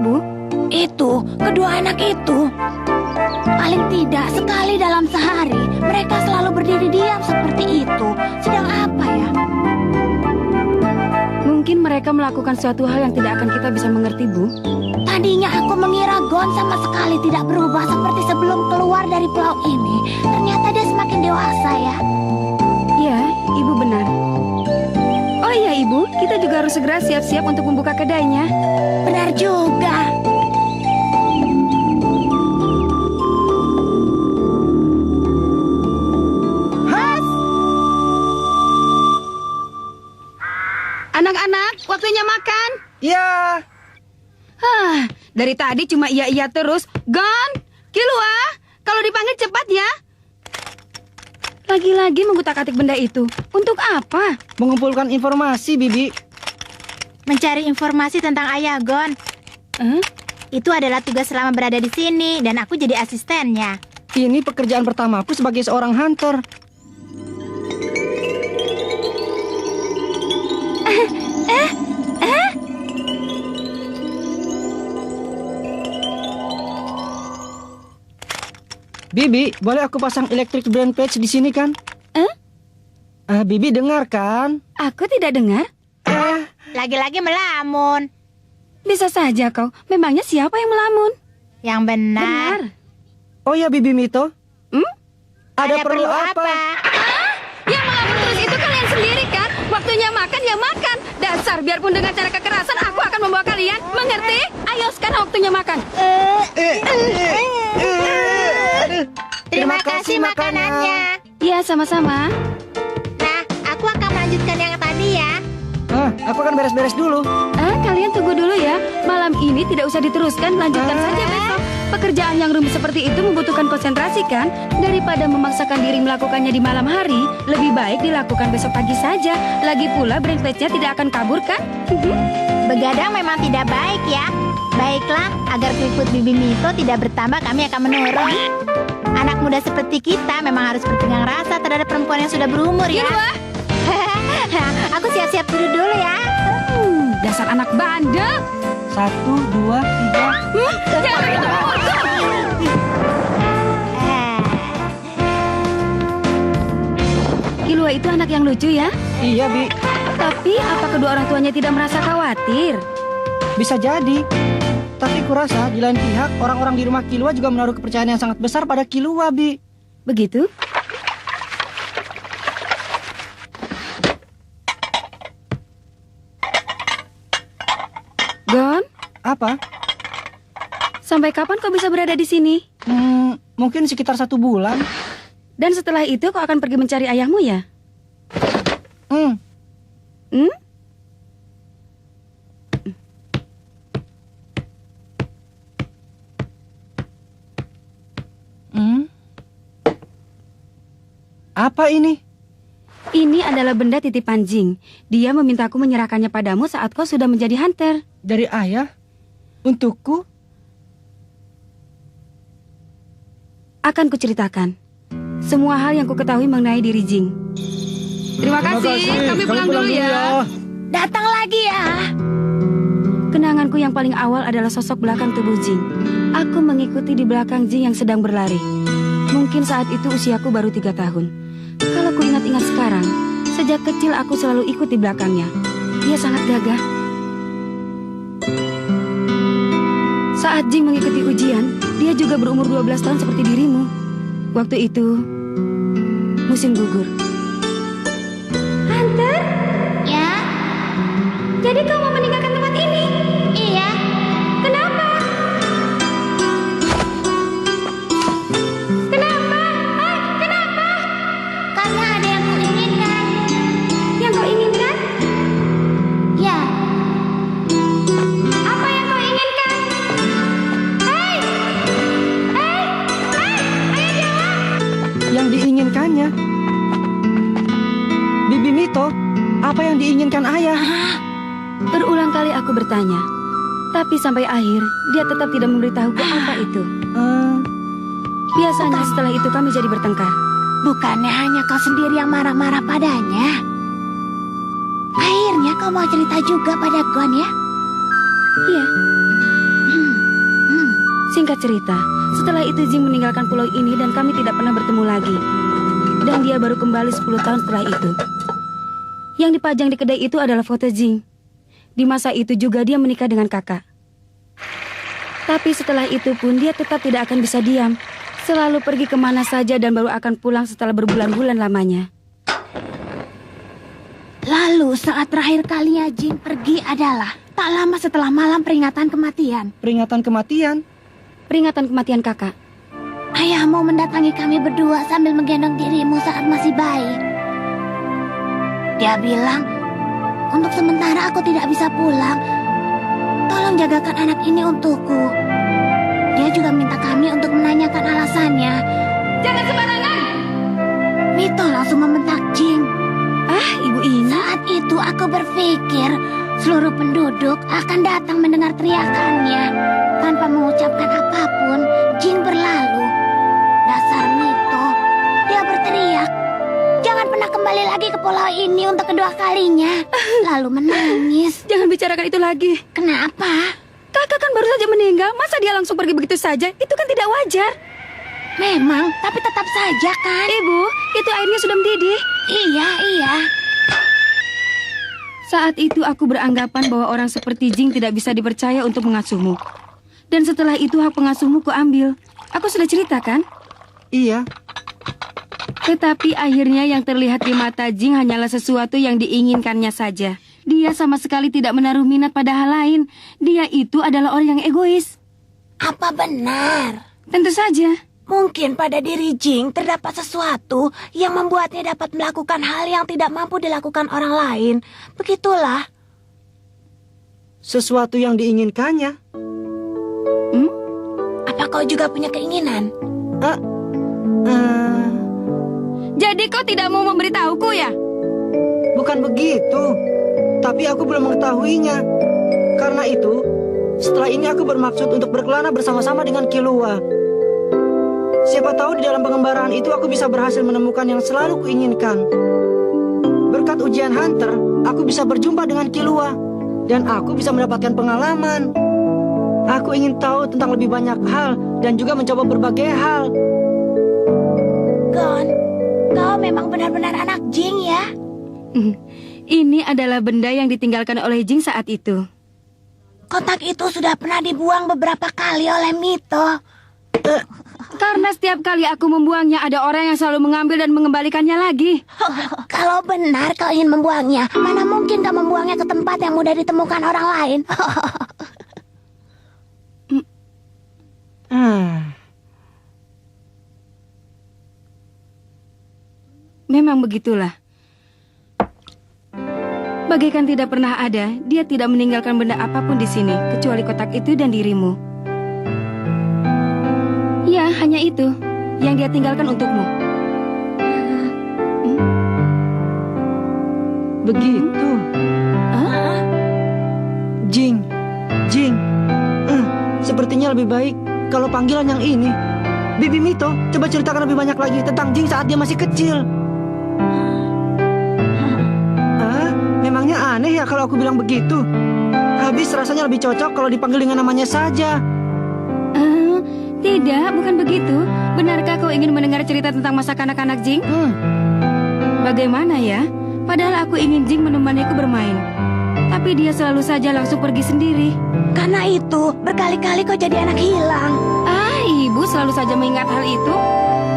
Ibu? Itu, kedua anak itu. Paling tidak sekali dalam sehari, mereka selalu berdiri diam seperti itu. Sedang apa ya? Mungkin mereka melakukan suatu hal yang tidak akan kita bisa mengerti, Bu. Tadinya aku mengira Gon sama sekali tidak berubah seperti sebelum keluar dari pulau ini. Ternyata dia semakin dewasa ya. Ya, Ibu benar. Oh iya, Ibu, kita juga harus segera siap-siap untuk membuka kedainya. Benar juga. Anak-anak, waktunya makan. Ya. Dari tadi cuma iya-iya terus. Gon, Kilua, kalau dipanggil cepat ya. Lagi-lagi mengutak-atik benda itu. Untuk apa? Mengumpulkan informasi, Bibi. Mencari informasi tentang ayah Gon. Itu adalah tugas selama berada di sini dan aku jadi asistennya. Ini pekerjaan pertamaku sebagai seorang hunter. Bibi, boleh aku pasang electric brain patch di sini kan? Bibi dengar kan? Aku tidak dengar. Lagi-lagi melamun. Bisa saja kau. Memangnya siapa yang melamun? Yang benar. Oh ya, Bibi Mito. Ada perlu apa? Yang melamun terus itu kalian sendiri kan? Waktunya makan ya makan. Dasar, biarpun dengan cara kekerasan aku akan membawa kalian. Mengerti? Ayo sekarang waktunya makan. Terima kasih makanannya. Ya, sama-sama. Nah, aku akan melanjutkan yang tadi ya. Aku akan beres-beres dulu. Kalian tunggu dulu ya. Malam ini tidak usah diteruskan, lanjutkan saja besok. Pekerjaan yang rumit seperti itu membutuhkan konsentrasi kan? Daripada memaksakan diri melakukannya di malam hari, lebih baik dilakukan besok pagi saja. Lagi pula brain patch-nya tidak akan kabur kan? Begadang memang tidak baik ya. Baiklah, agar keriput Bibi Mito tidak bertambah, kami akan menurun. Anak muda seperti kita memang harus berpegang rasa terhadap perempuan yang sudah berumur ya. Aku siap-siap dulu ya. Dasar anak bandel. 1, 2, 3. Jangan begitu memukul. Kilua itu anak yang lucu ya. Iya, Bi. Tapi apa kedua orang tuanya tidak merasa khawatir? Bisa jadi. Tapi kurasa di lain pihak orang-orang di rumah Kilua juga menaruh kepercayaan yang sangat besar pada Kilua, Bi. Begitu? Gon, Apa? sampai kapan kau bisa berada di sini? Mungkin sekitar 1 bulan. Dan setelah itu kau akan pergi mencari ayahmu ya? Apa ini? Ini adalah benda titipan Jing. Dia memintaku menyerahkannya padamu saat kau sudah menjadi hunter. Dari ayah? Untukku? Akan kuceritakan semua hal yang ku ketahui mengenai diri Jing. Terima kasih. Kami pulang dulu ya. Datang lagi ya. Kenanganku yang paling awal adalah sosok belakang tubuh Jing. Aku mengikuti di belakang Jing yang sedang berlari. Mungkin saat itu usiaku baru 3 tahun. Kalau ku ingat-ingat sekarang, sejak kecil aku selalu ikut di belakangnya. Dia sangat gagah. Saat Jing mengikuti ujian, dia juga berumur 12 tahun seperti dirimu. Waktu itu, musim gugur. Hunter? Ya, Jadi kau mau meninggalkan tempat ini? iya. Kenapa? Kenapa? Kenapa? Karena ada yang kuinginkan. Yang kau inginkan? Ya, Apa yang kau inginkan? Hei! Ayo jawab! Yang diinginkannya? Bibi Mito, apa yang diinginkan ayah? Berulang kali aku bertanya, tapi sampai akhir dia tetap tidak memberitahuku apa itu. Biasanya setelah itu kami jadi bertengkar. Bukannya hanya kau sendiri yang marah-marah padanya. Akhirnya kau mau cerita juga pada Gon ya? Iya, Singkat cerita, setelah itu Jing meninggalkan pulau ini dan kami tidak pernah bertemu lagi. Dan dia baru kembali 10 tahun setelah itu. Yang dipajang di kedai itu adalah foto Jing. Di masa itu juga dia menikah dengan kakak. Tapi setelah itu pun dia tetap tidak akan bisa diam. Selalu pergi kemana saja dan baru akan pulang setelah berbulan-bulan lamanya. Lalu saat terakhir kalinya Jing pergi adalah tak lama setelah malam peringatan kematian. Peringatan kematian? Peringatan kematian kakak. Ayahmu mendatangi kami berdua sambil menggendong dirimu saat masih bayi. Dia bilang, untuk sementara aku tidak bisa pulang. Tolong jagakan anak ini untukku. Dia juga minta kami untuk menanyakan alasannya. Jangan sembarangan! Mito langsung membentak Jing. Ah, ibu ini. Saat itu aku berpikir seluruh penduduk akan datang mendengar teriakannya. Tanpa mengucapkan apapun, Jing berlalu. Dasar Mito, dia berteriak, "Jangan pernah kembali lagi ke pulau ini untuk kedua kalinya." Lalu menangis. Jangan bicarakan itu lagi. Kenapa? Kakak kan baru saja meninggal, masa dia langsung pergi begitu saja? Itu kan tidak wajar. Memang, tapi tetap saja kan? Ibu, itu airnya sudah mendidih. Iya. Saat itu aku beranggapan bahwa orang seperti Jing tidak bisa dipercaya untuk mengasuhmu. Dan setelah itu hak pengasuhmu kuambil. Aku sudah ceritakan. Iya. Tetapi akhirnya yang terlihat di mata Jing hanyalah sesuatu yang diinginkannya saja. Dia sama sekali tidak menaruh minat pada hal lain. Dia itu adalah orang yang egois. Apa benar? Tentu saja. Mungkin pada diri Jing terdapat sesuatu yang membuatnya dapat melakukan hal yang tidak mampu dilakukan orang lain. Begitulah. Sesuatu yang diinginkannya. Apa kau juga punya keinginan? Jadi kau tidak mau memberitahuku ya? Bukan begitu. Tapi aku belum mengetahuinya. Karena itu, setelah ini aku bermaksud untuk berkelana bersama-sama dengan Killua. Siapa tahu di dalam pengembaraan itu aku bisa berhasil menemukan yang selalu kuinginkan. Berkat ujian Hunter, aku bisa berjumpa dengan Killua. Dan aku bisa mendapatkan pengalaman. Aku ingin tahu tentang lebih banyak hal dan juga mencoba berbagai hal. Gon, kau memang benar-benar anak Jing ya? Ini adalah benda yang ditinggalkan oleh Jing saat itu. Kotak itu sudah pernah dibuang beberapa kali oleh Mito. Karena setiap kali aku membuangnya, ada orang yang selalu mengambil dan mengembalikannya lagi. Kalau benar kau ingin membuangnya, mana mungkin kau membuangnya ke tempat yang mudah ditemukan orang lain? Memang begitulah. Bagaikan tidak pernah ada, dia tidak meninggalkan benda apapun di sini, kecuali kotak itu dan dirimu. Ya, hanya itu yang dia tinggalkan untukmu. Begitu. Jing. Sepertinya lebih baik kalau panggilan yang ini. Bibi Mito, coba ceritakan lebih banyak lagi tentang Jing saat dia masih kecil. Memangnya aneh ya kalau aku bilang begitu? Habis rasanya lebih cocok kalau dipanggil dengan namanya saja. Tidak, bukan begitu. Benarkah kau ingin mendengar cerita tentang masa kanak-kanak Jing? Bagaimana ya? Padahal aku ingin Jing menemaniku bermain. Tapi dia selalu saja langsung pergi sendiri. Karena itu, berkali-kali kau jadi anak hilang. Ibu selalu saja mengingat hal itu.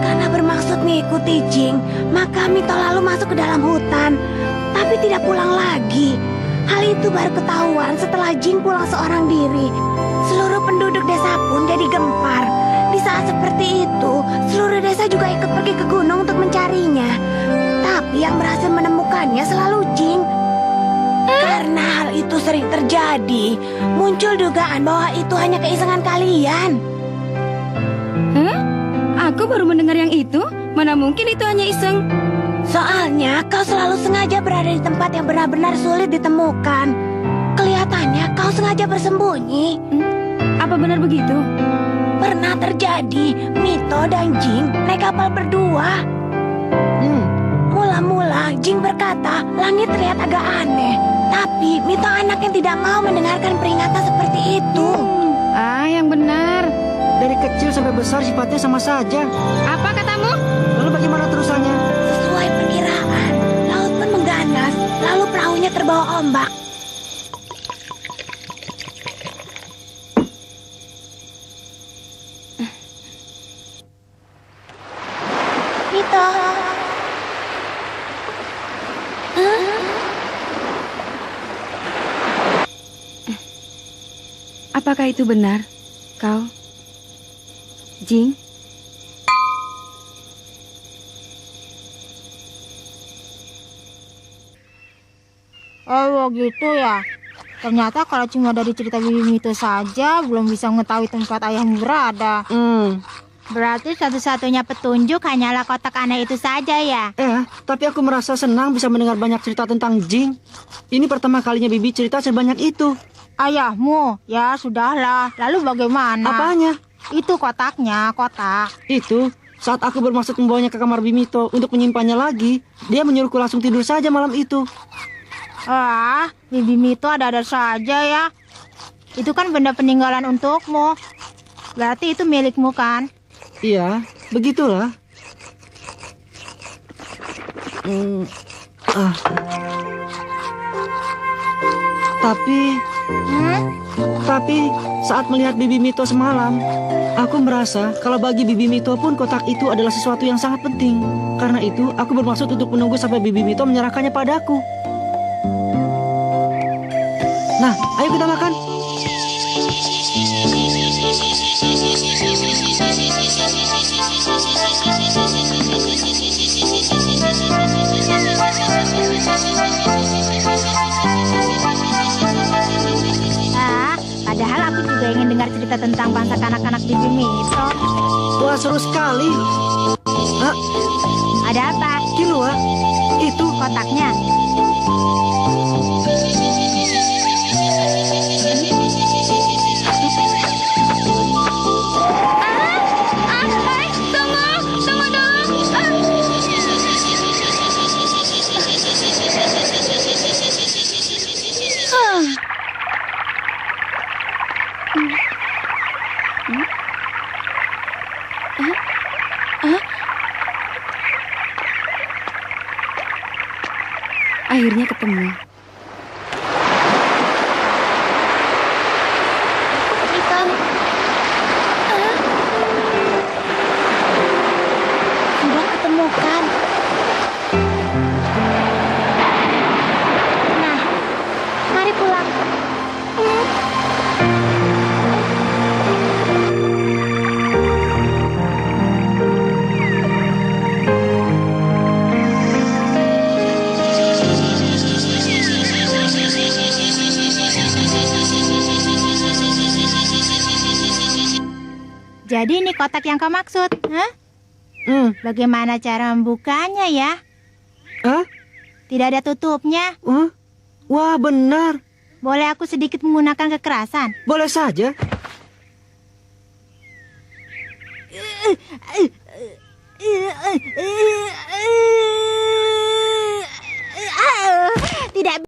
Karena bermaksud mengikuti Jing, maka Mito lalu masuk ke dalam hutan. Tapi tidak pulang lagi. Hal itu baru ketahuan setelah Jing pulang seorang diri. Seluruh penduduk desa pun jadi gempar. Di saat seperti itu, seluruh desa juga ikut pergi ke gunung untuk mencarinya. Tapi yang berhasil menemukannya selalu Jing. Karena hal itu sering terjadi, muncul dugaan bahwa itu hanya keisengan kalian. Aku baru mendengar yang itu. Mana mungkin itu hanya iseng. Soalnya kau selalu sengaja berada di tempat yang benar-benar sulit ditemukan. Kelihatannya kau sengaja bersembunyi. Apa benar begitu? Pernah terjadi, Mito dan Jing naik kapal berdua. Mula-mula Jing berkata langit terlihat agak aneh. Tapi Mito anak yang tidak mau mendengarkan peringatan seperti itu. Yang benar. Dari kecil sampai besar sifatnya sama saja. Apa katamu? Lalu bagaimana terusannya? Sesuai perkiraan, laut pun mengganas, lalu perahunya terbawa ombak. Mito. Apakah itu benar, kau, Jing? Oh gitu ya. Ternyata kalau cuma dari cerita Bibi Mito saja belum bisa mengetahui tempat ayahmu berada. Berarti satu-satunya petunjuk hanyalah kotak aneh itu saja ya. Tapi aku merasa senang bisa mendengar banyak cerita tentang Jing. Ini pertama kalinya Bibi cerita sebanyak itu. Ayahmu, ya sudahlah. Lalu bagaimana? Apanya? Itu kotaknya, kotak. Itu, saat aku bermaksud membawanya ke kamar Bimito untuk menyimpannya lagi, dia menyuruhku langsung tidur saja malam itu. Bibi Mito ada-ada saja ya. Itu kan benda peninggalan untukmu. Berarti itu milikmu kan? Iya, begitulah. Tapi saat melihat Bibi Mito semalam, aku merasa kalau bagi Bibi Mito pun kotak itu adalah sesuatu yang sangat penting. Karena itu, aku bermaksud untuk menunggu sampai Bibi Mito menyerahkannya padaku. Nah, ayo kita makan. Padahal aku juga ingin dengar cerita tentang bangsa kanak-kanak Bibi Mito. Wah, seru sekali. Ada apa? Kilua, itu Kotaknya. Akhirnya ketemu. Sudah ketemu kan? Nah, mari pulang. Jadi ini kotak yang kau maksud, hah? Bagaimana cara membukanya ya? Tidak ada tutupnya. Wah, benar. Boleh aku sedikit menggunakan kekerasan? Boleh saja. Tidak